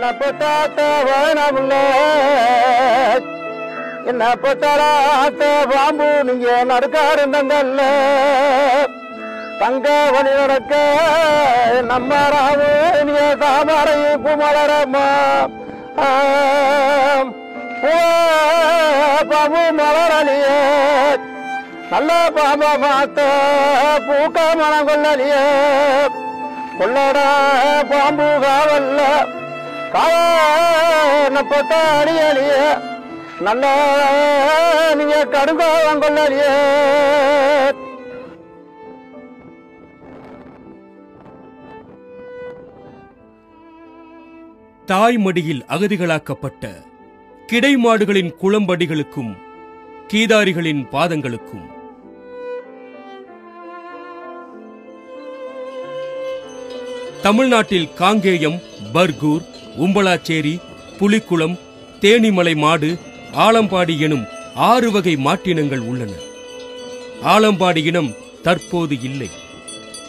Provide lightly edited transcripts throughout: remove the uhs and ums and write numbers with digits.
என்ன பட்டாத்த வேணாமுல்ல என்ன பட்டாத்த பாம்பு நீங்க நடுக்காருந்தல்ல தங்க வழி நடக்க நம்ம ராவணிய தாமரை குமலரம்மா பாபு மலரலிய நல்ல பாபா மாத்த பூக்க மனம் கொள்ளலிய கொள்ளட பாம்பு காவல்ல காவப்பட்ட அடியலிய நல்ல நீங்க கடுங்கோவம் கொள்ளலிய தாய்மடியில் அகதிகளாக்கப்பட்ட கிடைமாடுகளின் குளம்படிகளுக்கும் கீதாரிகளின் பாதங்களுக்கும் தமிழ்நாட்டில் காங்கேயம், பர்கூர், உம்பளாச்சேரி, புலிக்குளம், தேனிமலை மாடு, ஆலம்பாடி எனும் 6 வகை மாட்டினங்கள் உள்ளன. ஆலம்பாடி இனம் தற்போது இல்லை.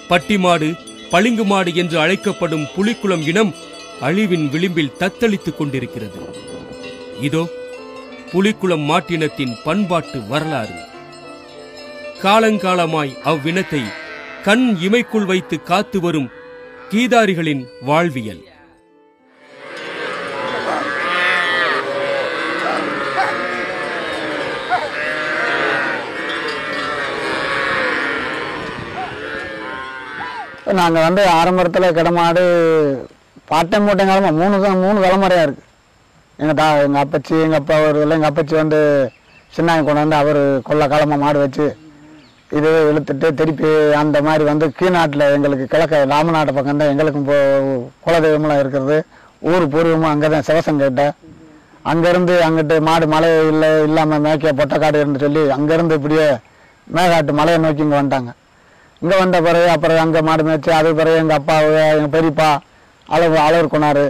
பட்டிமாடு, பளிங்கு மாடு என்று அழைக்கப்படும் புலிக்குளம் இனம் அழிவின் விளிம்பில் தத்தளித்துக் கொண்டிருக்கிறது. இதோ புலிக்குளம் மாட்டினத்தின் பண்பாட்டு வரலாறு. காலங்காலமாய் அவ்வினத்தை கண் இமைக்குள் வைத்து காத்து வரும் கீதாரிகளின் வாழ்வியல். நாங்கள் ஆரம்பத்தில் கிடமாடு பாட்டம் போட்ட காலமாக 3 தலைமுறையாக இருக்குது. எங்கள் அப்பச்சி, எங்கள் அப்பா எங்கள் அப்பச்சி சின்னாங்க கொண்டாந்து அவர் கொள்ள காலமாக மாடு வச்சு இது இழுத்துட்டு திருப்பி அந்த மாதிரி கீழ்நாட்டில் எங்களுக்கு கிழக்க ராமநாட்டு பக்கம் தான் எங்களுக்கும் குலதெய்வமெல்லாம் இருக்கிறது. ஊர் பூர்வமாக அங்கே தான் சிவசங்கிட்ட அங்கேருந்து அங்கிட்டு மாடு மழை இல்லாமல் மேய்க்க பொட்டக்காடு இருந்து சொல்லி அங்கேருந்து இப்படியே மேகாட்டு மலையை நோக்கி இங்கே வந்துட்டாங்க. இங்கே வந்த பிறகு அப்புறம் அங்கே மாடு மேய்ச்சி அது பிறகு எங்கள் அப்பா எங்கள் பெரியப்பா அளவர் கொண்டாரு,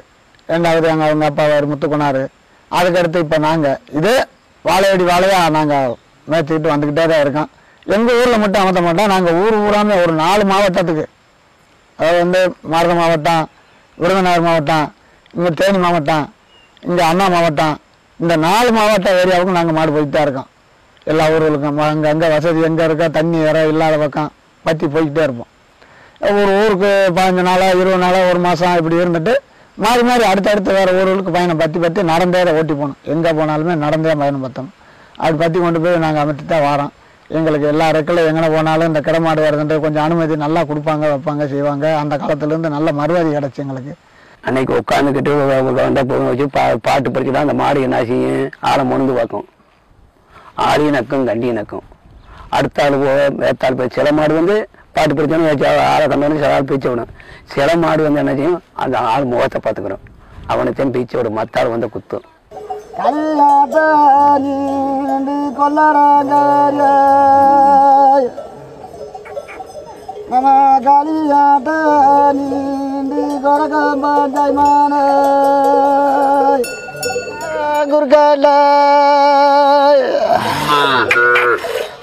ரெண்டாவது அவங்க அப்பா முத்து கொண்டாரு. அதுக்கடுத்து இப்போ நாங்கள் இதே வாழையடி வாழையாக நாங்கள் மேய்ச்சிக்கிட்டு வந்துக்கிட்டே தான் இருக்கோம். எங்கள் ஊரில் மட்டும் அமர்த்த மாட்டோம். நாங்கள் ஊராமே ஒரு 4 மாவட்டத்துக்கு, அதாவது மருத மாவட்டம், விருதுநகர் மாவட்டம், இங்கே தேனி மாவட்டம், இங்கே அண்ணா மாவட்டம், இந்த 4 மாவட்ட ஏரியாவுக்கும் நாங்கள் மாடு போய்கிட்டு தான் இருக்கோம். எல்லா ஊர்களுக்கும் அங்கே வசதி எங்கே இருக்கா தண்ணி இடம் இல்லாத பக்கம் பற்றி போய்கிட்டே இருப்போம். ஒரு ஊருக்கு 15 நாளா 20 நாளா 1 மாதம் இப்படி இருந்துட்டு மாறி அடுத்தடுத்து வேறு ஊர்களுக்கு பயணம் பற்றி நடந்தே ஓட்டி போகணும். எங்கே போனாலுமே நடந்தே பயணம் பற்றணும். அப்படி பற்றி கொண்டு போய் நாங்கள் அமைத்து தான் வரோம். எங்களுக்கு எல்லா ரெக்கில் எங்கே போனாலும் இந்த கிடமாடு வருதுன்ட்டு கொஞ்சம் அனுமதி நல்லா கொடுப்பாங்க, வைப்பாங்க, செய்வாங்க. அந்த காலத்துலேருந்து நல்ல மறுவாதி கிடச்சி எங்களுக்கு. அன்னைக்கு உட்காந்துக்கிட்டு வச்சு பாட்டு படிச்சுதான் அந்த மாடு என்ன செய்யும், ஆளை முழுந்து பார்க்கும். ஆளியும் நக்கும் கண்டியும் நக்கும். அடுத்த ஆள் வேத்தாள் போய் சில மாடு பாட்டு படிச்சோன்னு வச்சு ஆளை கண்டோன்னு சில ஆள் பீச்ச விடும். சில மாடு என்ன செய்யும், அந்த ஆள் முகத்தை பார்த்துக்கிறோம், அவனைத்தையும் பீச்ச விடும், மற்ற ஆள் குத்தும்.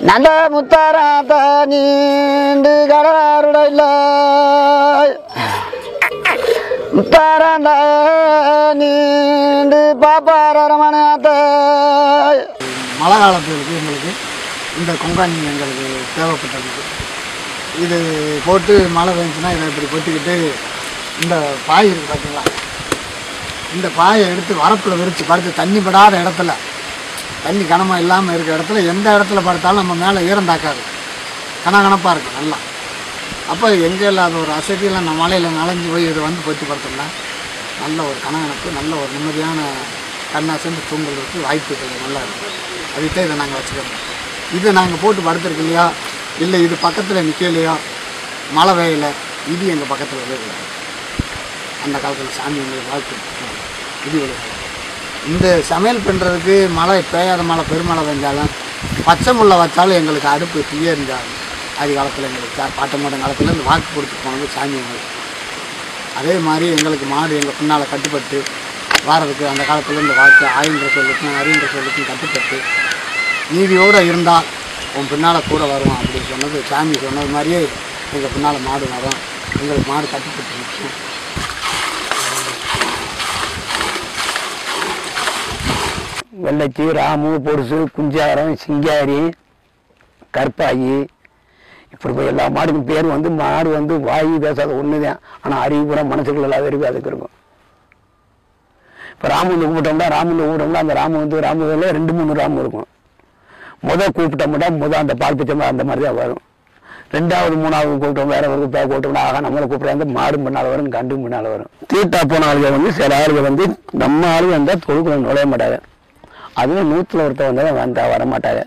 நல்ல முத்தாராத்த நீண்டு கடலாருடையில முத்தாராந்த நீண்டு பாப்பாரமணாத்த. மழை காலத்துக்கு எங்களுக்கு இந்த கொங்காணி எங்களுக்கு தேவைப்பட்டது. இது போட்டு மழை பெஞ்சுன்னா இதை இப்படி கொட்டிக்கிட்டு இந்த பாய் இருக்குது பார்த்தீங்களா, இந்த பாயை எடுத்து வரப்பில் விரித்து படுத்து தண்ணி படாத இடத்துல, தண்ணி கனமாக இல்லாமல் இருக்கிற இடத்துல எந்த இடத்துல படுத்தாலும் நம்ம மேலே ஈரம் தாக்காது, கனகனப்பாக இருக்கும் நல்லா. அப்போ எங்கே இல்லாத ஒரு அசதியெல்லாம் நம்ம மலையில் நனைஞ்சு போய் இதை பொத்தி படுத்தோம்னா நல்ல ஒரு கனகனப்பு, நல்ல ஒரு நிம்மதியான கண்ணா சேர்ந்து தூங்குறதுக்கு வாய்ப்புகள் நல்லா இருக்கும். அதுக்கிட்ட இதை நாங்கள் வச்சுக்கிறோம். இதை நாங்கள் போட்டு படுத்துருக்கு இல்லையா, இல்லை இது பக்கத்தில் நிற்கலையா, மழை வேலை இது எங்கள் பக்கத்தில் விளையாது. அந்த காலத்தில் சாமி எங்களுக்கு வாழ்க்கை இது விளையாது. இந்த சமையல் பண்ணுறதுக்கு மழை பெய்யாத மழை பெருமழை பெஞ்சாலும் பச்சை முல்லை வச்சாலும் எங்களுக்கு அடுப்பு தீய இருந்தாலும் ஆதி காலத்தில் எங்களுக்கு பாட்ட மாட்டம் காலத்தில் இந்த வாக்கு கொடுத்து போனது சாமி எங்களுக்கு. அதே மாதிரி எங்களுக்கு மாடு எங்கள் பின்னால் கட்டுப்பட்டு வாரதுக்கு அந்த காலத்தில் இந்த வாக்கு ஆயின்ற சொல்லுக்கும் அறின்ற சொல்லுக்கும் கட்டுப்பட்டு நீதியோடு இருந்தால் உன் பின்னால் கூட வருவான் அப்படின்னு சொன்னது சாமி சொன்னது மாதிரியே எங்கள் பின்னால் மாடு வரும். எங்களுக்கு மாடு கட்டுப்பட்டு நிற்கும். வெள்ளச்சி, ராமு, பொருசு, குஞ்சாரம், சிங்காரி, கற்பாயி, இப்படி போய் எல்லா மாடுக்கும் பேர் வந்து மாடு வந்து வாயு பேசாத ஒன்று தான். ஆனால் அறிவு பூரா மனசுக்குள்ள எல்லாம் விரும்பி அதுக்கு இருக்கும். இப்போ ராமு வந்து கூப்பிட்டோம்னா அந்த ராமு வந்து ராமுல 2-3 ராமு இருக்கும். கூப்பிட்டோம்னா அந்த பால் பிச்சை அந்த மாதிரி தான் வரும். 2வது 3வது கூப்பிட்டோம் வேற ஒரு பேர் கூப்பிட்டோம்னா ஆகா நம்மளை கூப்பிட்றாங்க மாடும் பின்னால் வரும், கண்டும் பின்னால் வரும். தீட்டா போன ஆளுகள் வந்து சில ஆளுகள் வந்து நம்ம ஆளுகள் வந்தால் தொழுக்குள்ள நுழைய மாட்டாங்க. அதுவும் 100ல் ஒருத்தர் வந்தால் வந்தால் வர மாட்டாங்க.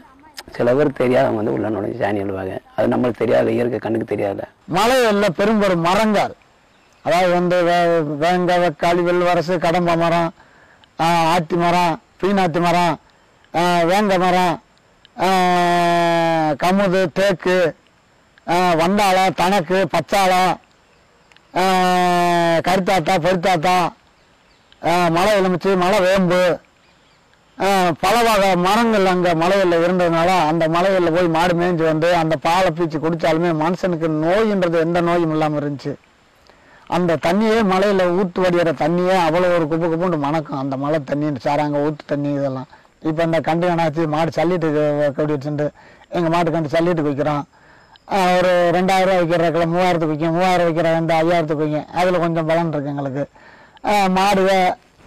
சில பேர் தெரியாதவங்க வந்து உள்ள நுழைஞ்சு சாணி எழுவாங்க. அது நம்மளுக்கு தெரியாது, இயற்கை கண்ணுக்கு தெரியாது. மலையில் பெரும்பெரும் மரங்கள், அதாவது வந்து வேங்க, வெக்காளி, வெள்வரசு, கடம்ப மரம், ஆத்தி மரம், பீனாத்தி மரம், வேங்க மரம், கமுது, தேக்கு, வண்டாளம், தனக்கு, பச்சாளம், கருத்தாத்தா, பொறித்தாத்தா, மலை எலுமிச்சி, மலை வேம்பு, பல வகை மரங்கள் அங்கே மலையில் இருந்ததுனால அந்த மலையில் போய் மாடு மேய்ஞ்சி வந்து அந்த பாலை பீச்சு குடித்தாலுமே மனுஷனுக்கு நோயின்றது எந்த நோயும் இல்லாமல் இருந்துச்சு. அந்த தண்ணியே மலையில் ஊற்று வடிகிற தண்ணியே அவ்வளோ ஒரு குப்பு குப்புண்டு மணக்கும். அந்த மலை தண்ணி, சாராங்க, ஊற்று தண்ணி இதெல்லாம். இப்போ இந்த கண்டு என்னாச்சு, மாடு சல்லிட்டுக்கு கட்டி வச்சுட்டு எங்கள் மாட்டு கண்டு சல்லிட்டுக்கு வைக்கிறோம். ஒரு 2000 ரூபா விற்கிற 3000க்கு விற்கும், 3000 விற்கிற 5000க்கு விற்கும். அதில் கொஞ்சம் பலன் இருக்குது எங்களுக்கு. மாடு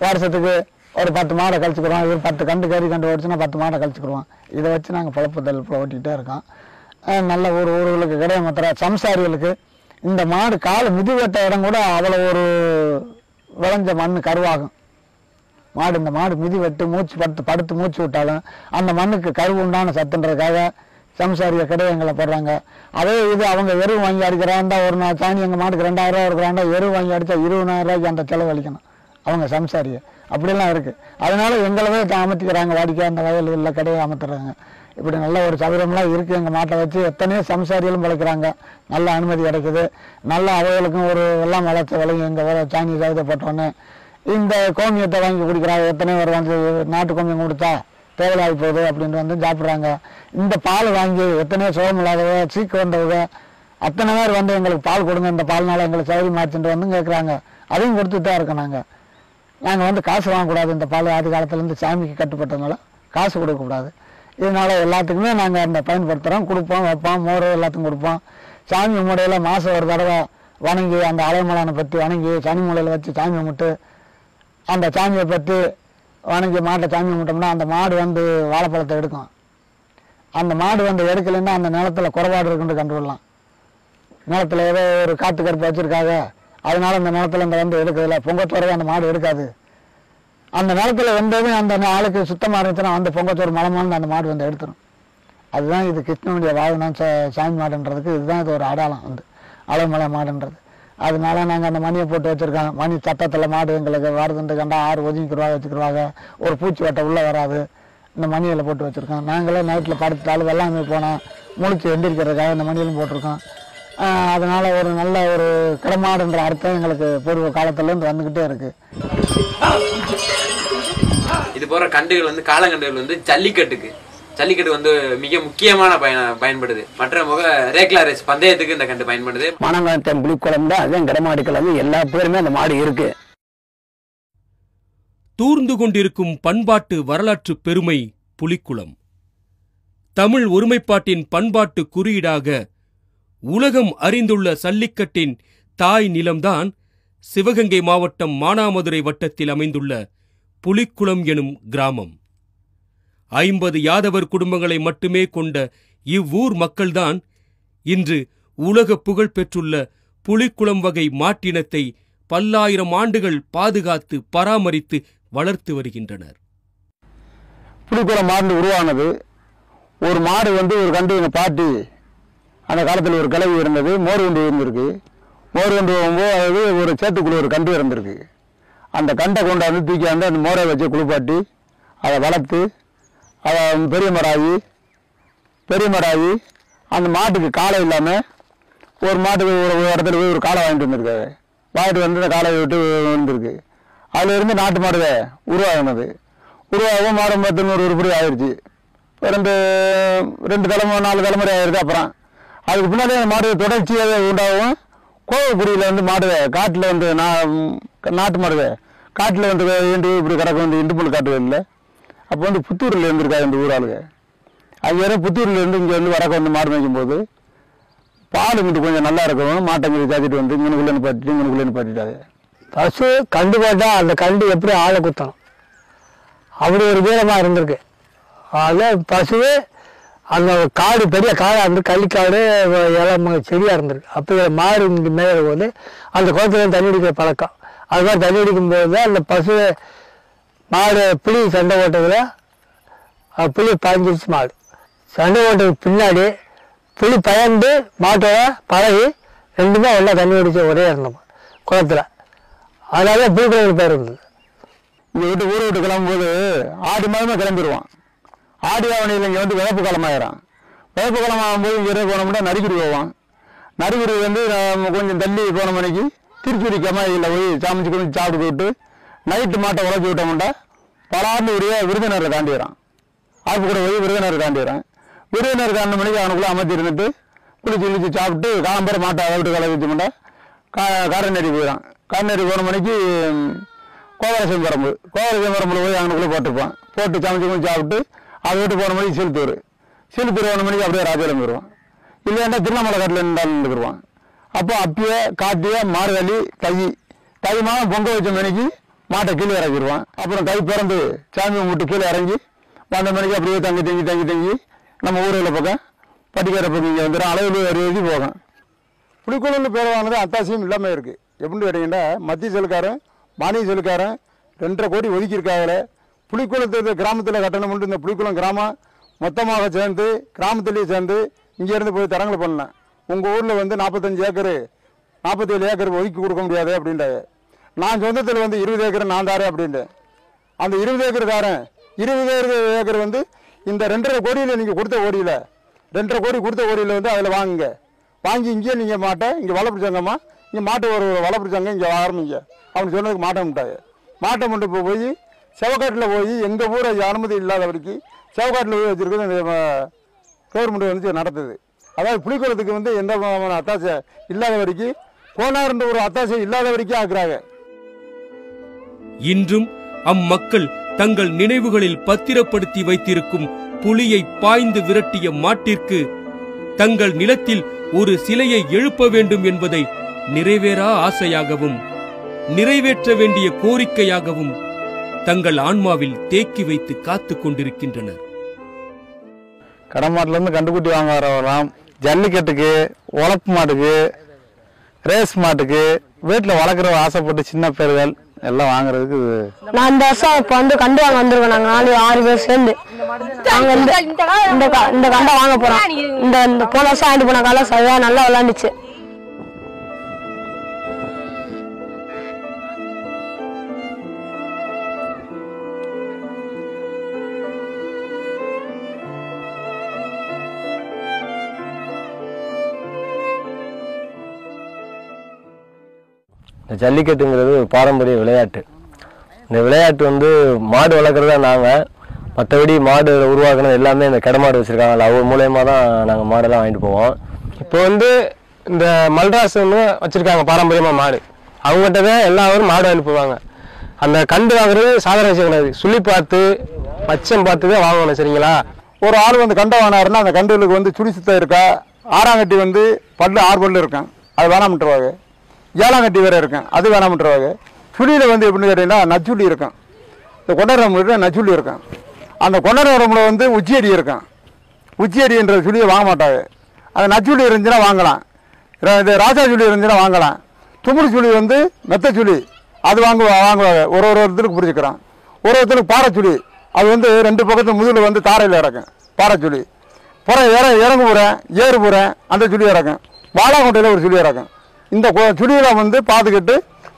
வருஷத்துக்கு ஒரு 10 மாடை கழிச்சுக்கிறோம். ஒரு 10 கறி கண்டு ஓடிச்சுன்னா 10 மாடை கழிச்சுக்கிடுவோம். இதை வச்சு நாங்கள் பழப்பு தள்ளில் ஓட்டிகிட்டே இருக்கோம். நல்ல ஊர்களுக்கு கிடையாது. மாத்திர சம்சாரிகளுக்கு இந்த மாடு காலை மிதி வெட்ட இடம் கூட அவ்வளோ ஒரு விளைஞ்ச மண் கருவாகும். இந்த மாடு மிதி வெட்டு படுத்து மூச்சு விட்டாலும் அந்த மண்ணுக்கு கருவு உண்டான சத்துன்றதுக்காக சம்சாரிய கிடையங்களை போடுறாங்க. அதே இது அவங்க எருவு வாங்கி அடிக்கிறாண்டா, ஒரு நாள் சாணி எங்கள் மாட்டுக்கு 2000 ரூபா இருக்கிறாண்டா, எருவு வாங்கி அடித்தா 20000 ரூபாய்க்கு அந்த செலவழிக்கணும் அவங்க சம்சாரிய. அப்படிலாம் இருக்குது. அதனால எங்களவே அமைச்சிக்கிறாங்க. வாடிக்கை அந்த வயல்களில் கடையை அமைத்துறாங்க. இப்படி நல்ல ஒரு சதுரம்லாம் இருக்குது. எங்கள் மாட்டை வச்சு எத்தனையோ சம்சாரிகளும் பிழைக்கிறாங்க. நல்ல அனுமதி கிடைக்குது. நல்ல அவைகளுக்கும் ஒரு எல்லாம் வளர்ச்சி விளையும். எங்கள் சாணி சவுதை போட்டோன்னே இந்த கோமியத்தை வாங்கி குடிக்கிறாங்க. எத்தனையோ ஒரு வந்து நாட்டு கோமியம் கொடுத்தா தேவையாகி போகுது அப்படின்ட்டு வந்து சாப்பிட்றாங்க. இந்த பால் வாங்கி எத்தனையோ சுகம் இல்லாதவ, சீக்கு வந்தவங்க அத்தனை பேர் வந்து எங்களுக்கு பால் கொடுங்க, இந்த பால்னால எங்களுக்கு சௌகரியம் மாச்சுட்டு வந்து கேட்குறாங்க. அதையும் கொடுத்துட்டு தான் இருக்கோம். நாங்கள் வந்து காசு வாங்கக்கூடாது. இந்த பால் ஆதி காலத்துலேருந்து சாமிக்கு கட்டுப்பட்டதுனால காசு கொடுக்கக்கூடாது. இதனால் எல்லாத்துக்குமே நாங்கள் அந்த பயன்படுத்துகிறோம், கொடுப்போம், வைப்போம், மோர் எல்லாத்துக்கும் கொடுப்போம். சாமி மூடையில் மாதம் ஒரு தடவை வணங்கி அந்த அலைமலானை பற்றி வணங்கி சனி மூலையில் வச்சு சாமி கும்பிட்டு அந்த சாமியை பற்றி வணங்கி மாட்டை சாமி கும்பிட்டோம்னா அந்த மாடு வந்து வாழைப்பழத்தை எடுக்கும். அந்த மாடு வந்து எடுக்கலைன்னா அந்த நிலத்தில் குறைபாடு இருக்குன்னு கண்டுவிடலாம். நிலத்தில் ஏதோ ஒரு காட்டு கருப்பு வச்சுருக்காங்க, அதனால அந்த நிலத்தில் இந்த வந்து எடுக்கிறதில்ல. பொங்கச்சோறவே அந்த மாடு எடுக்காது. அந்த நிலத்தில் வந்ததும் அந்த ஆளுக்கு சுத்தமாக இருந்துச்சுன்னா அந்த பொங்கச்சோறு மலமானு அந்த மாடு வந்து எடுத்துரும். அதுதான் இது கிருஷ்ணனுடைய வாகனம் சாமி மாடுன்றதுக்கு இதுதான் இது ஒரு அடையாளம் வந்து அலைமலை மாடுன்றது. அதனால நாங்கள் அந்த மணியை போட்டு வச்சுருக்கோம். மணி சட்டத்தில் மாடு எங்களுக்கு வருதுன்னு கண்டா 6 ஒதுங்கிக்கிடுவாங்க வச்சுக்கிடுவாங்க. ஒரு பூச்சி வட்டை உள்ளே வராது. இந்த மணியில் போட்டு வச்சுருக்கோம். நாங்களே நைட்டில் படுத்தாலும் வெள்ளாமை போனோம் முழிச்சு எந்திரிக்கிறதுக்காக இந்த மணியிலும் போட்டிருக்கோம். அதனால் ஒரு நல்ல ஒரு கிடமாடுன்ற அர்த்தம் எங்களுக்கு பூர்வ காலத்துலேருந்து வந்துக்கிட்டே இருக்குது. இது போற கண்டுகள் வந்து காலங்கண்டுகள் வந்து ஜல்லிக்கட்டு வந்து மிக முக்கியமான பயன்படுது. மற்ற ரேக்லா ரேஸ் பந்தயத்துக்கு இந்த கண்டு பயன்படுது. மணங்காத்தம் புலிக்குளம் தான் அதுதான் கிடமாடு கிளம்பு எல்லா பேருமே அந்த மாடு இருக்கு. தூர்ந்து கொண்டிருக்கும் பண்பாட்டு வரலாற்று பெருமை புலிக்குளம். தமிழ் ஒருமைப்பாட்டின் பண்பாட்டு குறியீடாக உலகம் அறிந்துள்ள சல்லிக்கட்டின் தாய் நிலம்தான் சிவகங்கை மாவட்டம் மானாமதுரை வட்டத்தில் அமைந்துள்ள புலிக்குளம் எனும் கிராமம். 50 யாதவர் குடும்பங்களை மட்டுமே கொண்ட இவ்வூர் மக்கள்தான் இன்று உலக புகழ் பெற்றுள்ள புலிக்குளம் வகை மாட்டினத்தை பல்லாயிரம் ஆண்டுகள் பாதுகாத்து பராமரித்து வளர்த்து வருகின்றனர். புலிக்குளம் மாடு உருவானது ஒரு மாடு வந்து ஒரு கண்டு எங்கள் பாட்டி அந்த காலத்தில் ஒரு கிளவி இருந்தது. மோர் வண்டி இருந்திருக்கு. மோர் வண்டி போகும்போது ஒரு சேத்துக்குள்ள ஒரு கண்டு இருந்திருக்கு. அந்த கண்டை கொண்டாந்து தூக்கியாந்து அந்த மோரை வச்சு குளிப்பாட்டி அதை வளர்த்து அதை பெரிய மராகி அந்த மாட்டுக்கு காலை இல்லாமல் ஒரு மாட்டுக்கு ஒரு இடத்துல போய் ஒரு காலை வாங்கிட்டு வந்திருக்காரு. வாங்கிட்டு வந்து அந்த காலையை விட்டு வந்துருக்கு. அதிலிருந்து நாட்டு மாடு உருவாகினது. உருவாகவும் மாடு 100 உருப்படி ஆயிடுச்சு. 2 தலைமுறை 4 தலைமுறை ஆயிடுது. அப்புறம் அதுக்கு பின்னாடி அந்த மாடு தொடர்ச்சியாக உண்டாகவும் கோவக்குடியில் வந்து மாடு காட்டில் வந்து நாட்டு மாடு காட்டில் வந்து இப்படி கிடக்கும் வந்து இண்டுப்புல் காட்டு இல்லை. அப்போ வந்து புத்தூரில் இருந்திருக்காரு இந்த ஊர் ஆளுங்க. அங்கே புத்தூர்லேருந்து இங்கே வந்து வரக்க வந்து மாடு மேய்க்கும் போது பால் இங்கிட்டு கொஞ்சம் நல்லா இருக்கணும், மாட்டை இங்கே சாத்திட்டு வந்து இங்கனுக்குள்ளே நிப்பாட்டிட்டாங்க. பசு கண்டு போட்டால் அந்த கண்டு எப்படி ஆளை குத்தணும் அப்படி ஒரு வீரமாக இருந்திருக்கு. அதில் பசுவே அந்த காடு பெரிய காடாக இருந்து கள்ளிக்காடு இலம் செடியாக இருந்திருக்கு. அப்போ மாடு இங்கே மேலே போது அந்த குளத்துல தண்ணி அடிக்கிற பழக்கம். அது மாதிரி தண்ணி அடிக்கும் போது தான் அந்த பசு மாடு புளி சண்டை ஓட்டத்தில் புளி பாய்ஞ்சிருச்சு. மாடு சண்டை ஓட்டதுக்கு பின்னாடி புளி பயந்து மாட்டோட பழகி ரெண்டுமே ஒன்றா தண்ணி அடித்த ஒரே இருந்தோம் குளத்தில். அதனால புலிக்குளம் பேர் இருந்தது. இங்கே விட்டு ஊரை விட்டு கிளம்பும்போது ஆடி மாதமே கிளம்பிடுவான். ஆடி ஆவணியில் இங்கே வந்து விளப்பு காலமாயிடும். விளப்பு காலம் ஆகும்போது இங்கே போனோம்னா நரிக்குடி போவான். நரிக்குடி வந்து கொஞ்சம் தள்ளி போன மணிக்கு திருச்சூரி கமாயில் போய் சாமிச்சு கொஞ்சம் சாப்பிட்டு போட்டு நைட்டு மாட்டை உழைச்சி விட்டோம்னா பலாண்டு உரிய விருதுநகரை தாண்டிடுறான். ஆப்பு கூட போய் விருதுநகரை தாண்டிடுறான். விருதுநகர் தாண்ட மணிக்கு அவனுக்குள்ளே அமைச்சி இருந்துட்டு குளிச்சு சாப்பிட்டு காலம்பரை மாட்டை அதை விட்டு கலவி வச்சோம்னா காரநேரி போயிடான். காரநேரி போன மணிக்கு கோவரசம் பரம்பில் போய் அவனுக்குள்ளே போட்டுருப்பான். போட்டு சமைச்சு கொஞ்சம் சாப்பிட்டு அதை விட்டு போன மணிக்கு சீலத்தூர் போன மணிக்கு அப்படியே ராஜாலம் போயிடுவான். இல்லைன்னா திருவண்ணாமலை காட்டில் நின்றுருவான். அப்போ அப்பயே காட்டிய மார்கழி தை மாதம் பொங்க வச்ச மணிக்கு மாட்டை கீழே இறக்கிடுவான். அப்புறம் கை பிறந்து சாமி கும்பிட்டு கீழே இறங்கி வந்த மணிக்கு அப்படியே தங்கி நம்ம ஊரில் பக்கம் பட்டிக்கார பக்கம் இங்கே வந்துடும். அளவில் எழுதி போகும். புலிக்குளம்னு பேர் வாங்கினது அத்தாசியம் இல்லாமல் இருக்குது. எப்படின்னு கேட்டிங்கன்னா மத்திய செலுக்காரன் மானிய செலுக்காரன் 2.5 கோடி ஒதுக்கியிருக்காங்களே. புலிக்குளத்து கிராமத்தில் கட்டணம்னு இந்த புலிக்குளம் கிராமம் மொத்தமாக சேர்ந்து கிராமத்துலேயே சேர்ந்து இங்கேருந்து போய் தரங்களை பண்ணேன். உங்கள் ஊரில் வந்து 45 ஏக்கர் 47 ஏக்கர் ஒதுக்கி கொடுக்க முடியாது அப்படின்றாங்க. நான் சொந்தத்தில் வந்து 20 ஏக்கர் நான் தாரேன் அப்படின்ட்டு. அந்த 20 ஏக்கர் தாரேன். 20 ஏக்கர் வந்து இந்த 2.5 கோடியில் நீங்கள் கொடுத்த ஓடியில் 2.5 கோடி கொடுத்த ஓடியில் வந்து அதில் வாங்குங்க. வாங்கி இங்கேயே நீங்கள் மாட்டை இங்கே வளர்ப்புச்சாங்கம்மா இங்கே மாட்டை ஒரு வளர்ப்புச்சாங்க இங்கே ஆரம்பிங்க அப்படின்னு சொன்னதுக்கு மாட்டை மட்டும் இப்போ போய் செவக்காட்டில் போய் எங்கள் ஊரை அனுமதி இல்லாத வரைக்கும் செவக்காட்டில் போய் வச்சுருக்கிறது இந்த கவர்மெண்ட் வந்து நடத்துது. அதாவது புலிக்குளத்துக்கு வந்து எந்த அத்தாசை இல்லாத வரைக்கும் கோனார்ன்ற ஒரு அத்தாசை இல்லாத வரைக்கும் ஆக்குறாங்க. இன்றும் அம்மக்கள் தங்கள் நினைவுகளில் பத்திரப்படுத்தி வைத்திருக்கும் புலியை பாய்ந்து விரட்டிய மாட்டிற்கு தங்கள் நிலத்தில் ஒரு சிலையை எழுப்ப வேண்டும் என்பதை நிறைவேறா ஆசையாகவும் நிறைவேற்ற வேண்டிய கோரிக்கையாகவும் தங்கள் ஆன்மாவில் தேக்கி வைத்து காத்துக் கொண்டிருக்கின்றனர். கடமாட்டிலேருந்து கண்டுக்குட்டி வாங்க வரலாம், ஜல்லிக்கட்டுக்கு, உழப்பு மாட்டுக்கு, ரேஸ் மாட்டுக்கு, வீட்டில் வளர்க்குற ஆசைப்பட்டு சின்ன பேர்கள் எல்லாம் வாங்குறதுக்கு. நான் இந்த வருஷம் இப்போ வந்து கண்டு வாங்க வந்திருக்கோம். நாங்கள் 4-6 பேர் சேர்ந்து நாங்கள் இந்த கண்டை வாங்க போகிறோம். இந்த போன வருஷம் ஆண்டு போன காலம் சரியாக நல்லா விளாண்டுச்சு. இந்த ஜல்லிக்கட்டுங்கிறது ஒரு பாரம்பரிய விளையாட்டு. இந்த விளையாட்டு வந்து மாடு வளர்க்குறதா நாங்கள், மற்றபடி மாடு உருவாக்குனது எல்லாமே இந்த கடமாடு வச்சுருக்காங்கல்ல அவர் மூலயமா தான் நாங்கள் மாடெல்லாம் வாங்கிட்டு போவோம். இப்போ வந்து இந்த மல்ராசுன்னு வச்சுருக்காங்க பாரம்பரியமாக மாடு, அவங்ககிட்ட தான் எல்லாரும் மாடு அனுப்புவாங்க. அந்த கண்டு வாங்குறது சாதாரண விஷயம் கிடையாது. சுழி பார்த்து பச்சம் பார்த்து தான் வாங்கணும். சரிங்களா? ஒரு ஆள் வந்து கண்டை வாங்கினாருன்னா அந்த கண்டுகளுக்கு வந்து சுழி சுத்தம் இருக்கா, 6ஆம் கட்டி வந்து 6 பல்லு இருக்கும், அது வேணாமட்டுருவாங்க. 7ஆம் கட்டி வேறு இருக்கும், அது வேணாமட்டுருவாங்க. சுழியில் வந்து எப்படின்னு கேட்டிங்கன்னா நச்சுள்ளி இருக்கும். இந்த கொண்டரம்புல நச்சுள்ளி இருக்கும். அந்த கொண்டரம்புல வந்து உச்சியடி இருக்கும். உச்சியடின்ற சுழியை வாங்க மாட்டாங்க. அந்த நச்சுள்ளி இருந்துச்சுன்னா வாங்கலாம். இது ராசா சுழி இருந்துச்சுன்னா வாங்கலாம். துமுடி சுழி வந்து மெத்த சுழி அது வாங்குவாங்க. ஒரு ஒருத்தருக்கு பிடிச்சிக்கிறான். ஒரு ஒருத்தருக்கு பாறைச்சுழி, அது வந்து 2 பக்கத்து முதுகில் வந்து தாரையில் இறக்கும் பாறைச்சுழி. இறங்கு போகிறேன் ஏறு போகிறேன் அந்த சுழி இறக்கும். வாழாங்கொட்டையில் ஒரு சுழி இறக்கும். இந்த சுழியில் வந்து பார்த்துக்கிட்டு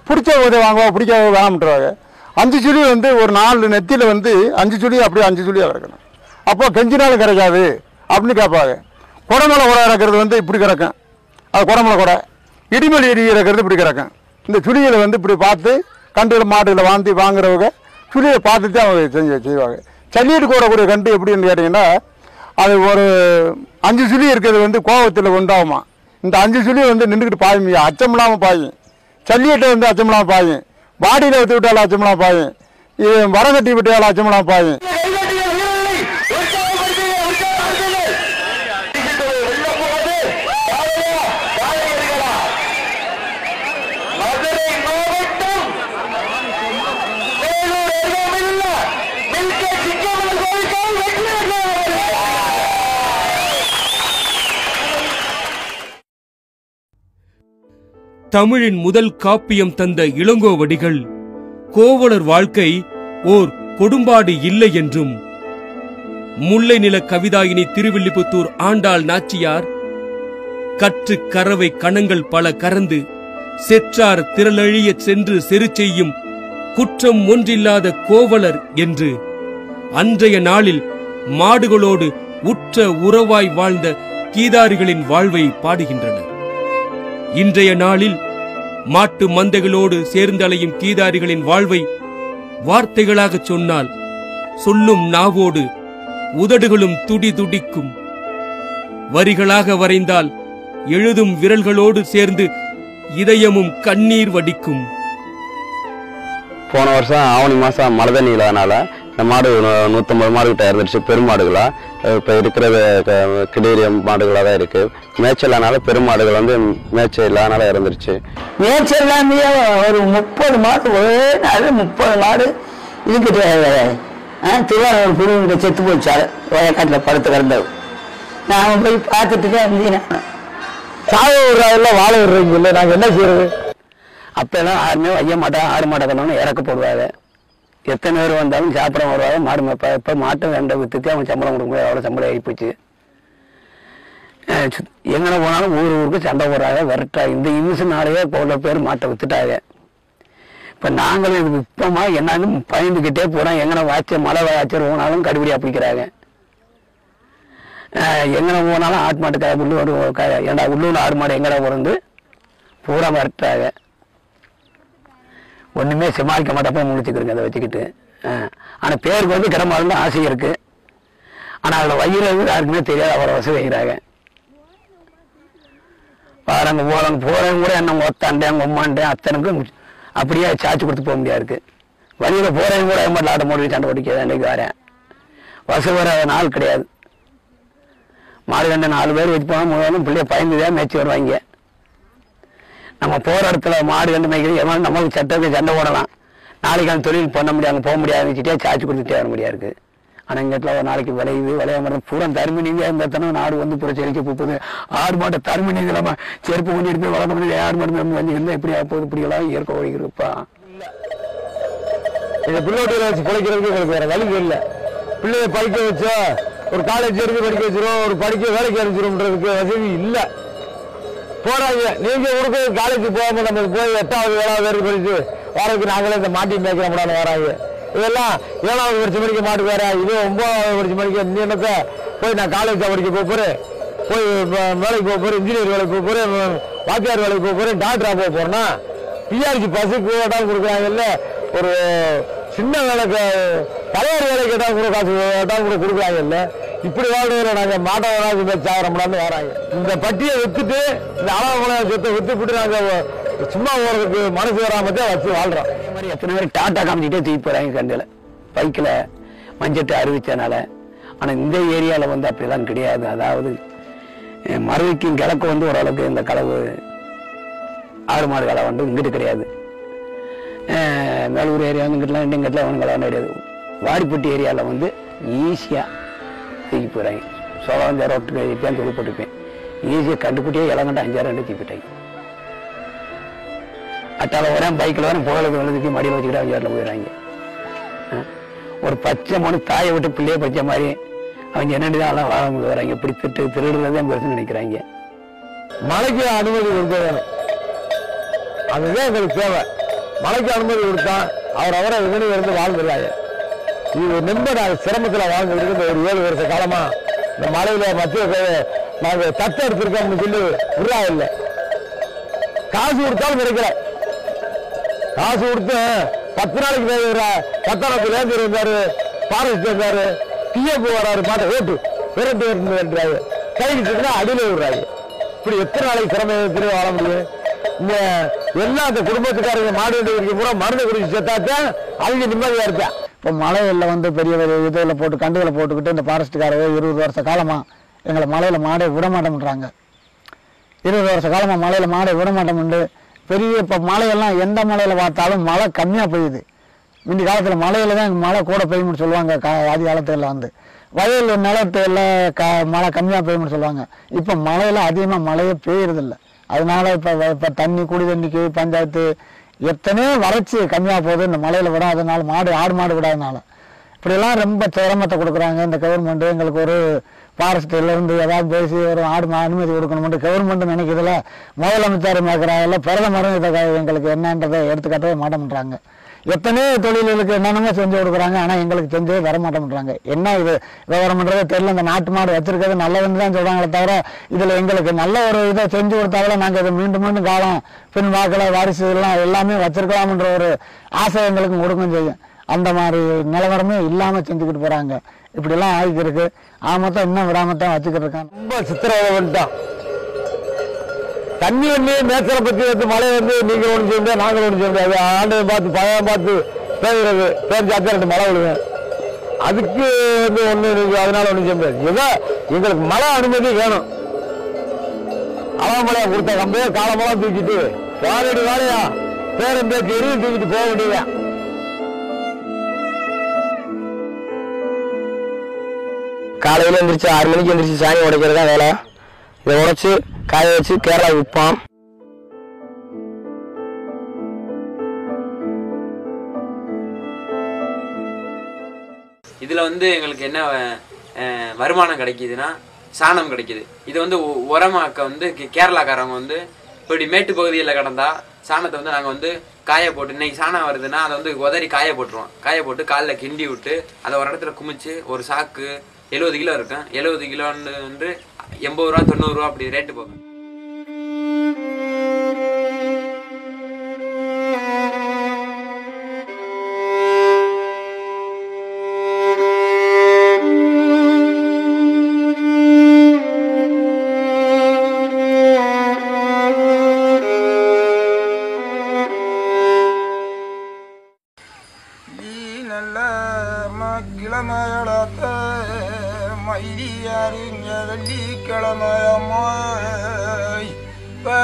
பிடிச்ச போதே வாங்குவா, பிடிக்காத வேணாம்ட்டுருவாங்க. 5 சுழி வந்து ஒரு 4 நெத்தியில் வந்து 5 சுழி அப்படியே 5 சுழியாக இறக்கணும். அப்போ கெஞ்சினாலும் கிடைக்காது அப்படின்னு கேட்பாங்க. குடமலை குடை இறக்கிறது வந்து இப்படி கிடக்கும், அது குடமலை குடை. இடிமலி இடி இறக்கிறது இப்படி கிடக்கும். இந்த சுழியில் வந்து இப்படி பார்த்து கண்டுகளை மாட்டுகளை வாங்குறவங்க சுழியை பார்த்துட்டு அவங்க செய்வாங்க. சல்லிட்டு கூடக்கூடிய கண்டு எப்படின்னு கேட்டிங்கன்னா அது ஒரு 5 சுழி இருக்கிறது வந்து கோபத்தில் உண்டாகுமா. இந்த 5 சுழி வந்து நின்றுக்கிட்டு பாயுமையா, அச்சமில்லாமல் பாயும். சல்லியட்டை வந்து அச்சமில்லாமல் பாயும். வாடியில் எடுத்து விட்டாலும் அச்சமில்லாமல் பாயும். இது வரகட்டி விட்டு லட்சமெல்லாம் பாயும். தமிழின் முதல் காப்பியம் தந்த இளங்கோவடிகள் கோவலர் வாழ்க்கை ஓர் கொடும்பாடு இல்லை என்றும், முல்லை நில கவிதாயினி திருவில்லிபுத்தூர் ஆண்டாள் நாச்சியார் கற்று கறவை கணங்கள் பல கறந்து செற்றார் திரளழியச் சென்று செரு செய்யும் குற்றம் ஒன்றில்லாத கோவலர் என்று அன்றைய நாளில் மாடுகளோடு உற்ற உறவாய் வாழ்ந்த கீதாரிகளின் வாழ்வை பாடுகின்றனர். இன்றைய நாளில் மாட்டு மந்தைகளோடு சேர்ந்து அலையும் கீதாரிகளின் வாழ்வை வார்த்தைகளாக சொன்னால் சொல்லும் நாவோடு உதடுகளும் துடி துடிக்கும், வரிகளாக வரைந்தால் எழுதும் விரல்களோடு சேர்ந்து இதயமும் கண்ணீர் வடிக்கும். போன வருஷம் ஆவணி மாதம் மழை தண்ணி இல்லாதனால இந்த மாடு 150 மாடுகிட்ட இறந்துருச்சு. பெருமாடுகளா இப்போ இருக்கிறது கிடேரிய மாடுகளாக தான் இருக்குது. மேய்ச்சல் இல்லாதனால பெருமாடுகள் வந்து மேய்ச்சல் இல்லாதனால இறந்துருச்சு. மேய்ச்சல் இல்லாமே ஒரு 30 மாடு ஒரே நாள் 30 மாடு இதுக்கிட்ட திருவாரூர் குருவிட்ட செத்து போச்சாரு. வயக்காட்டில் படுத்து கிடந்தது. நான் போய் பார்த்துட்டு தான் இருந்தேன். சாக விடுறாங்கல்ல, வாழ விடுறீங்க இல்லை, நாங்கள் என்ன செய்யறது? அப்பெல்லாம் யாருமே வைய மாட்டோம். ஆடு மாட்டை கண்ணு இறக்க போடுவாங்க. எத்தனை பேர் வந்தாலும் சாப்பிட வருவாங்க. மாடு மேப்பா. இப்போ மாட்டை ரெண்டை விற்றுட்டு அவன் சம்பளம் கொடுக்க முடியாது. அவ்வளோ சம்பளம் ஆகிப்போச்சு. எங்கே போனாலும் ஊருக்கு சண்டை போடுறாங்க, விரட்டாங்க. இந்த இமிஷனாலேயே இப்போ உள்ள பேர் மாட்டை வித்துட்டாங்க. இப்போ நாங்களும் இது விற்போமா என்னன்னு பயந்துக்கிட்டே போகிறோம். எங்கே வாய்ச்ச மழை வாய்ச்சல் போனாலும் கடுபடியாக பிடிக்கிறாங்க. எங்கே போனாலும் ஆட்டு மாட்டு உள்ளூர் ஏண்டா உள்ளூர் ஆடு மாடு எங்கடா பிறந்து பூரா விரட்டாங்க. ஒன்றுமே சமாளிக்க மாட்டப்போ முடிச்சுக்கிறேங்க அதை வச்சுக்கிட்டு. ஆனால் பேருக்கு வந்து கிடமாடுன்னு ஆசை இருக்குது. ஆனால் அதில் வயிறு யாருக்குமே தெரியாது. அவ்வளோ வசதி வைக்கிறாங்க. பாருங்க போகிறவங்க கூட என்ன ஒத்தாண்டேன் உம்மாண்டேன் அத்தனுக்கும் அப்படியே சாச்சு கொடுத்து போக முடியாது. வழியில் போகிறவங்க கூட என் மட்டும் ஆட்டை மூடி சண்டை ஓடிக்க அன்றைக்கு வரேன். வசதி வர நாள் கிடையாது. மாடு கண்ட 4 பேர் வச்சு போனால் முதலும் பிள்ளைய பயந்துதான் மேய்ச்சி வருவாங்க. நம்ம போகிற இடத்துல மாடு கண்டு மேய்க்கிறது எவ்வளோ நமக்கு சட்டத்துக்கு சண்டை போடலாம். நாளைக்கு அந்த தொழில் பண்ண முடியாது, போக முடியாது வச்சுட்டே சாச்சு கொடுத்துட்டே வர முடியாது. ஆனால் எங்கள் இடத்துல ஒரு நாளைக்கு விளைய மாட்டோம். பூரா தருமி நீங்க இருந்தால் நாடு வந்து பூரா செழிக்க போகுது. ஆடு மாட்டை தருமி நீங்க நம்ம செருப்பு கொண்டு போய் வளர்க்க முடியாது. ஆடு மாடு நம்ம வந்து இருந்தால் எப்படி போகுது? இப்படியெல்லாம் இயற்கை ஓடிக்கிறப்பா. இந்த பிள்ளைகளை வச்சு பிழைக்கிறதுக்கு உங்களுக்கு வேற வழி இல்லை. பிள்ளைய படிக்க வச்சா ஒரு காலேஜ் எடுத்து படிக்க வச்சிரும், ஒரு படிக்க வேலைக்கு அனுப்பிச்சிரும்ன்றதுக்கு வசதி இல்லை. போறாங்க. நீங்க ஊருக்கு காலேஜ் போகாம நம்ம போய் 8வது 7வது வரைக்கும் படிச்சு வரதுக்கு நாங்களே இந்த மாட்டி மேய்க்கிற முடியாது வராங்க. இதெல்லாம் 7வது படிச்ச மணிக்கு மாட்டு வேற, இது 9வது படிச்ச மணிக்கு இந்த எண்ணத்தை போய் நான் காலேஜ் படிக்க போறேன், போய் வேலைக்கு போக போறேன், இன்ஜினியர் வேலைக்கு போக போறேன், வாத்தியார் வேலைக்கு போக போறேன், டாக்டரா போக போறேன்னா பிஆர்சி பஸ் கேட்டாலும் கொடுக்குறாங்கல்ல. ஒரு சின்ன வேலைக்கு தலைவர் வேலை கேட்டாலும் கூட காசு கேட்டாலும் கூட கொடுக்குறாங்கல்ல. இப்படி வாழ்றதுல நாங்கள் மாட்டவராக மேய்ச்சாகிறோம்லான்னு வராங்க. இந்த பட்டியை வித்துட்டு இந்த அளவு சொத்தை வித்துப்பிட்டு நாங்கள் சும்மா போகிறதுக்கு மனசு வராமத்தே வச்சு வாழ்றோம். அதே மாதிரி எத்தனை பேர் டாட்டா காமிச்சிட்டே தூக்கி போகிறாங்க கண்டில் பைக்கில் மஞ்சட்டை அறிவிச்சனால. ஆனால் இந்த ஏரியாவில் வந்து அப்படிலாம் கிடையாது. அதாவது மருவிக்கும் கிழக்கு வந்து ஓரளவுக்கு இந்த களவு ஆடு மாடு களை வந்து இங்கிட்டு கிடையாது. மேலூர் ஏரியா வந்து இங்கிட்டலாம் இங்கிட்டலாம் ஒன்றும் களை கிடையாது. வாடிப்பட்டி ஏரியாவில் வந்து ஈஸியாக தூக்கி போயிறாங்க. சோழம் ரோட்டுக்கு எழுதிப்பேன் தொழில்பட்டுப்பேன் ஈஸியாக கண்டுக்குட்டியே இளங்கண்டு 5-6 ரெண்டு தூக்கி போயிட்டாங்க. அட்டால வரேன் பைக்கில் வரேன் புகழுக்கு எழுதுக்கு மடியில் வச்சுக்கிட்டு அவங்க வீட்டில் போயிடுறாங்க. ஒரு பச்சை மணி தாயை விட்டு பிள்ளைய பச்சை மாதிரி அவங்க என்னென்னதான் எல்லாம் வாழ வராங்க. இப்படி திருடுறதே பெருசுன்னு நினைக்கிறாங்க. மழைக்கு அனுமதி கொடுக்க வேணும், அதுதான் எங்களுக்கு தேவை. மழைக்கு அனுமதி கொடுத்தா அவரை இருந்து வாழ்ந்துடுறாங்க. இது ரொம்ப நாங்கள் சிரமத்தில் வாழ்ந்துருக்கு. இந்த ஒரு 7 வருஷ காலமா இந்த மழையில மத்திய நாங்கள் தட்டு எடுத்திருக்கோம்னு சொல்லி விடுறா இல்லை. காசு கொடுத்தாலும் கிடைக்கல. காசு கொடுத்து 10 நாளைக்கு மேல 10 லேந்தர் இருந்தாரு, ஃபாரஸ்ட் இருந்தாரு, பிஎஃப் வராரு, மாட்டை ஓட்டு விரட்டுறாரு, கைதுச்சுன்னா அடியில விடுறாரு. இப்படி எத்தனை நாளைக்கு சிரமத்தில் வாழ முடியும்? இந்த எல்லா அந்த குடும்பத்துக்காரங்க மாடு வண்டி பூரா மருந்து குடிச்சு செத்தாத்தான் அவங்க நிம்மதியா இருப்பேன். இப்போ மலையில் வந்து பெரிய பெரிய இதில் போட்டு கண்டுகளை போட்டுக்கிட்டு இந்த ஃபாரஸ்ட்டுக்காரவே 20 வருஷ காலமாக எங்களை மலையில் மாடை விட மாட்டோம்ன்றாங்க. 20 வருஷ காலமாக மலையில் மாடை விட மாட்டோம்ண்டு பெரிய இப்போ மலையெல்லாம் எந்த மலையில் பார்த்தாலும் மழை கம்மியாக பெய்யுது. முந்தி காலத்தில் மலையில் தான் மழை கூட பெய்யும்னு சொல்லுவாங்க. ஆதி காலத்தில் வந்து வயல் நிலத்தில் மழை கம்மியாக பெய்யும்னு சொல்லுவாங்க. இப்போ மழையில் அதிகமாக மழையே பெய்யறதில்லை. அதனால இப்போ தண்ணி குடி தண்ணிக்கு பஞ்சாயத்து எத்தனையோ வறட்சி கம்மியாக போகுது இந்த மலையில் விடாதனால, ஆடு மாடு விடாதனால. இப்படியெல்லாம் ரொம்ப சிரமத்தை கொடுக்குறாங்க இந்த கவர்மெண்ட்டு. எங்களுக்கு ஒரு ஃபாரஸ்ட்லேருந்து ஏதாவது பேசி ஒரு அனுமதி கொடுக்கணும்னு கவர்மெண்ட் நினைக்கிறதுல முதலமைச்சர் மேற்கிறாங்கல்ல, பிரதமரும் இதை எங்களுக்கு என்னன்றதை எடுத்துக்காட்டவே மாட்டேன்றாங்க. எத்தனையோ தொழில்களுக்கு என்னென்னமோ செஞ்சு கொடுக்குறாங்க, ஆனால் எங்களுக்கு செஞ்சே வர மாட்டேன்றாங்க. என்ன இது விவரம் பண்ணுறதே தெரியல. இந்த நாட்டு மாடு வச்சிருக்கிறது நல்லதுன்னு தான் சொல்கிறாங்களே தவிர இதில் எங்களுக்கு நல்ல ஒரு இதை செஞ்சு கொடுத்தாங்களே நாங்கள் இதை மீண்டும் மீண்டும் காலம் பின் வாக்களை வாரிசு எல்லாமே வச்சிருக்கலாம்ன்ற ஒரு ஆசை எங்களுக்கு கொடுக்கும் செய்யும். அந்த மாதிரி நிலவரமே இல்லாமல் செஞ்சுக்கிட்டு போகிறாங்க. இப்படிலாம் ஆகிட்டு இருக்கு. ஆமத்தான் இன்னும் விடாமத்தான் வச்சுக்கிட்டு இருக்காங்க. ரொம்ப சித்திரவதை வந்துட்டான். தண்ணி வந்து மேச்சலை பற்றி வந்து மழை வந்து நீங்கள் ஒன்று செய்ய முடியாது, நாங்கள் ஒன்று செய்ய முடியாது. ஆண்டை பார்த்து பழம் பார்த்து பேசுறது பேஞ்சாத்தான் 2 மழை விடுவேன். அதுக்கு வந்து ஒன்று அதனால ஒன்றும் செய்ய முடியாது. ஏதோ எங்களுக்கு மழை அனுமதி வேணும். அவமழையை கொடுத்த கம்பையோ காலமெல்லாம் தூக்கிட்டு வாழடி வாழையா பேரம் பேச்சு எரியும் தூக்கிட்டு போக வேண்டியதான். காலையில் எழுந்திரிச்சு 6 மணிக்கு எழுந்திரிச்சு சாணி உடைக்கிறது தான் வேலை. இதை உடைச்சு காய வச்சு கேரளா விற்பான். இதில் வந்து எங்களுக்கு என்ன வருமானம் கிடைக்கிதுன்னா சாணம் கிடைக்கிது. இது வந்து உரமாக்க வந்து கேரளாக்காரவங்க வந்து இப்படி மேட்டு பகுதியில் கிடந்தா சாணத்தை வந்து நாங்கள் வந்து காய போட்டு, இன்னைக்கு சாணம் வருதுன்னா அதை வந்து உதறி காய போட்டுருவோம். காய போட்டு காலில் கிண்டி விட்டு அதை ஒரு இடத்துல குமிச்சு ஒரு சாக்கு 70 கிலோ இருக்கும். 70 கிலோன்னு வந்து 80 ரூபா 90 ரூபா அப்படி ரேட்டு போகும்.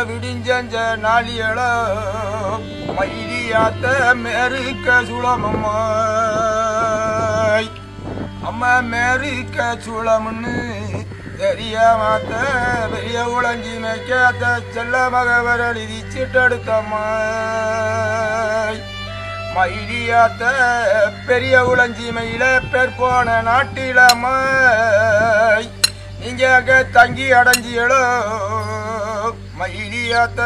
விடிஞ்ச நாளியள மயிலியாத்த மேருக்க சுளமம்மாய் அம்மா மேருக்க சுளம்னு தெரியாமத்த பெரிய உளஞ்சி மேய்க்காத்த செல்ல மகவர் எழுதி சிட்டெடுத்தம்மாய் மயிலியாத்த பெரிய உளஞ்சி மயில பேர் போன நாட்டிலம்மாய் நீங்க அங்க தங்கி அடைஞ்சியளோ மயிலியாத்த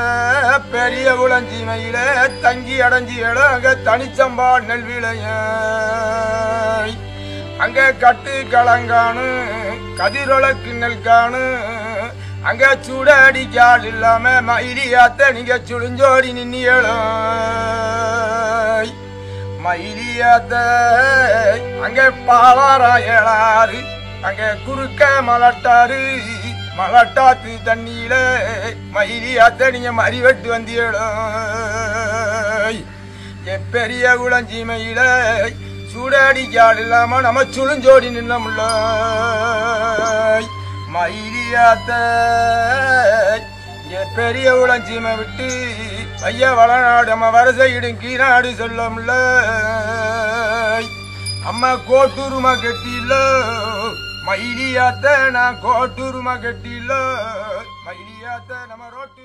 பெரிய உளஞ்சி மயில தங்கி அடைஞ்சியளோ அங்க தனிச்சம்பா நெல் விளைய அங்க கட்டு களங்கானு கதிரொலக்கு நெல் காணு அங்க சூடடிக்கால் இல்லாம மயிலியாத்த நீங்க சுழிஞ்சோடி நின்னியளோ மயிலியாத்த அங்க பாவாராயலாறு அங்க குறுக்க மலட்டாரு மலட்டாத்து தண்ணியில மயிலியாத்த நீங்க மறிவெட்டு வந்தீங்களோ பெரிய குளஞ்சி மயில சூடடிக்கால் இல்லாம நம்ம சுழிஞ்சோடி நின்னமுள்ள மயிலியாத்த பெரிய உளஞ்சிமை விட்டு ஐயா வளநாடு நம்ம வரிசையிடும் கீநாடு சொல்லமுல்ல அம்மா கோட்டூருமா கட்டில மயிலியாத்த நான் கோட்டூருமா கட்டில மயிலியாத்த நம்ம ரோட்டு